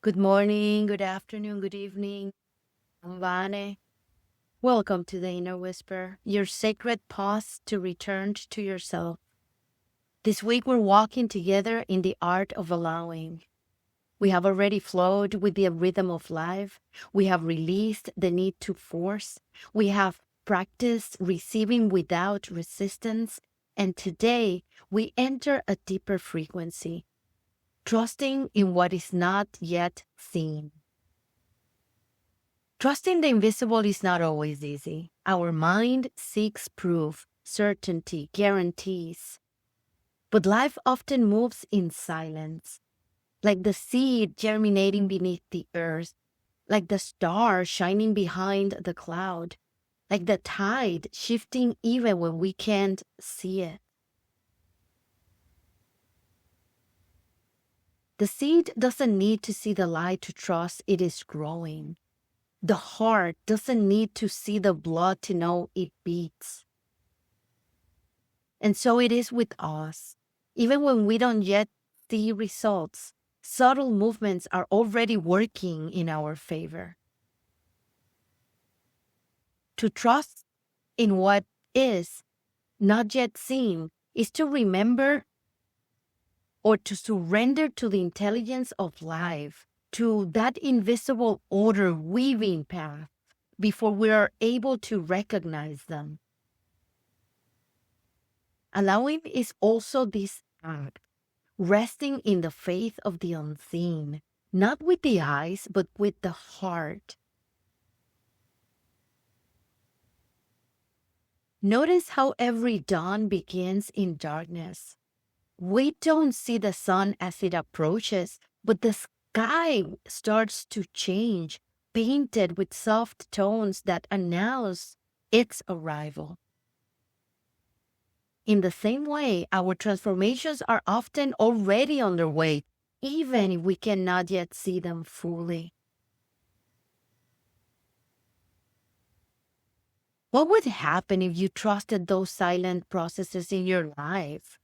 Good morning, good afternoon, good evening. I'm Vane. Welcome to the Inner Whisper, your sacred pause to return to yourself. This week we're walking together in the art of allowing. We have already flowed with the rhythm of life. We have released the need to force. We have practiced receiving without resistance. And today we enter a deeper frequency, trusting in what is not yet seen. Trusting the invisible is not always easy. Our mind seeks proof, certainty, guarantees. But life often moves in silence, like the seed germinating beneath the earth, like the star shining behind the cloud, like the tide shifting even when we can't see it. The seed doesn't need to see the light to trust it is growing. The heart doesn't need to see the blood to know it beats. And so it is with us. Even when we don't yet see results, subtle movements are already working in our favor. To trust in what is not yet seen is to remember or to surrender to the intelligence of life, to that invisible order weaving path before we are able to recognize them. Allowing is also this act, resting in the faith of the unseen, not with the eyes, but with the heart. Notice how every dawn begins in darkness. We don't see the sun as it approaches, but the sky starts to change, painted with soft tones that announce its arrival. In the same way, our transformations are often already underway, even if we cannot yet see them fully. What would happen if you trusted those silent processes in your life?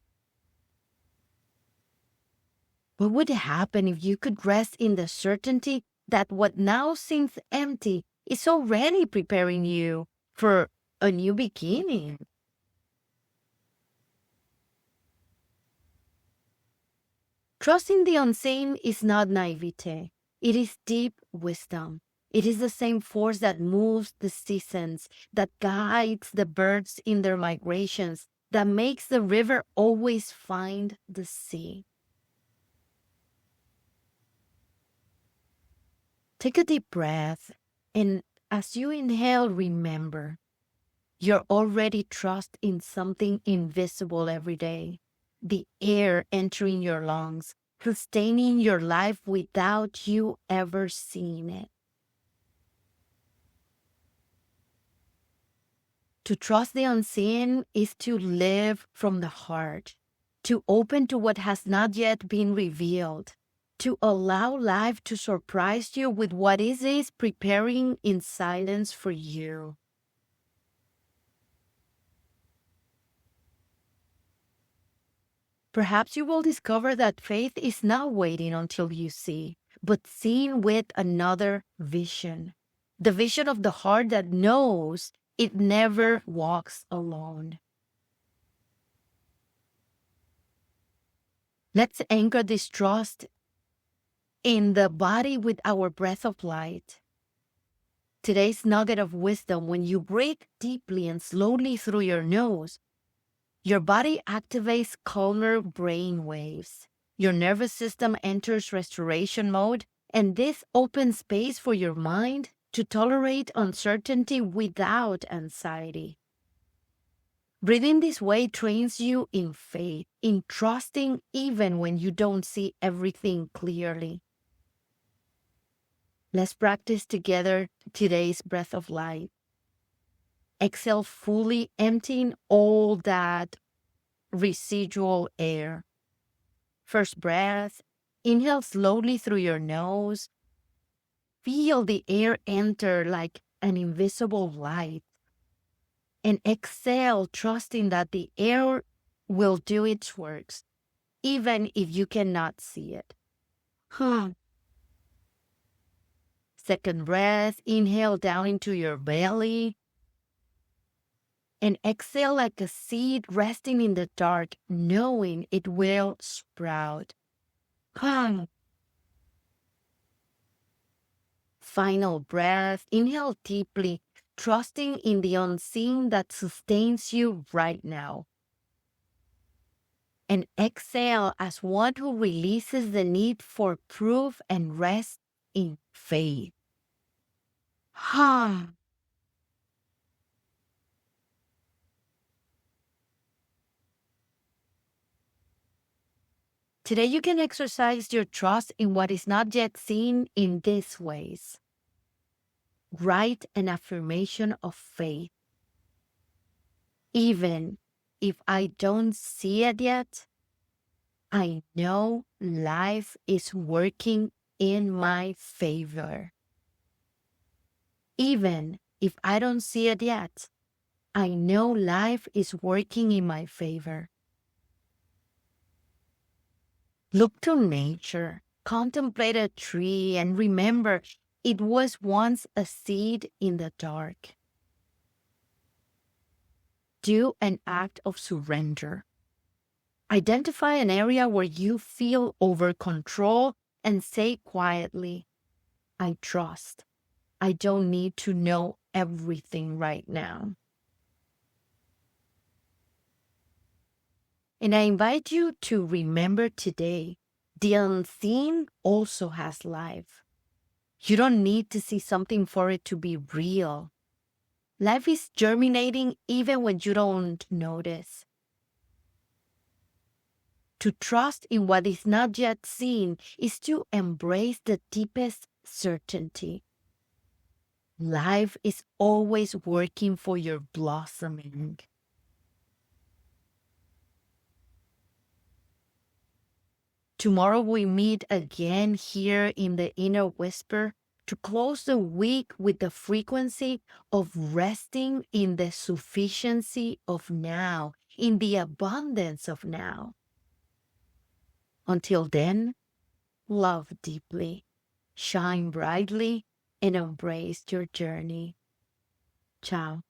What would happen if you could rest in the certainty that what now seems empty is already preparing you for a new beginning? Trusting the unseen is not naivete. It is deep wisdom. It is the same force that moves the seasons, that guides the birds in their migrations, that makes the river always find the sea. Take a deep breath, and as you inhale, remember you're already trust in something invisible every day. The air entering your lungs, sustaining your life without you ever seeing it. To trust the unseen is to live from the heart, to open to what has not yet been revealed, to allow life to surprise you with what is preparing in silence for you. Perhaps you will discover that faith is not waiting until you see, but seeing with another vision. The vision of the heart that knows it never walks alone. Let's anchor this trust in the body with our breath of light. Today's nugget of wisdom: when you breathe deeply and slowly through your nose, your body activates calmer brain waves. Your nervous system enters restoration mode, and this opens space for your mind to tolerate uncertainty without anxiety. Breathing this way trains you in faith, in trusting even when you don't see everything clearly. Let's practice together today's breath of light. Exhale fully, emptying all that residual air. First breath, inhale slowly through your nose. Feel the air enter like an invisible light. And exhale, trusting that the air will do its works, even if you cannot see it. Second breath, inhale down into your belly and exhale like a seed resting in the dark, knowing it will sprout. Final breath, inhale deeply, trusting in the unseen that sustains you right now. And exhale as one who releases the need for proof and rest in faith. Today you can exercise your trust in what is not yet seen in these ways. Write an affirmation of faith. Even if I don't see it yet, I know life is working in my favor. Even if I don't see it yet, I know life is working in my favor. Look to nature, contemplate a tree, and remember it was once a seed in the dark. Do an act of surrender. Identify an area where you feel over control and say quietly, I trust. I don't need to know everything right now. And I invite you to remember today, the unseen also has life. You don't need to see something for it to be real. Life is germinating even when you don't notice. To trust in what is not yet seen is to embrace the deepest certainty. Life is always working for your blossoming. Tomorrow we meet again here in the Inner Whisper to close the week with the frequency of resting in the sufficiency of now, in the abundance of now. Until then, love deeply, shine brightly, and embrace your journey. Ciao.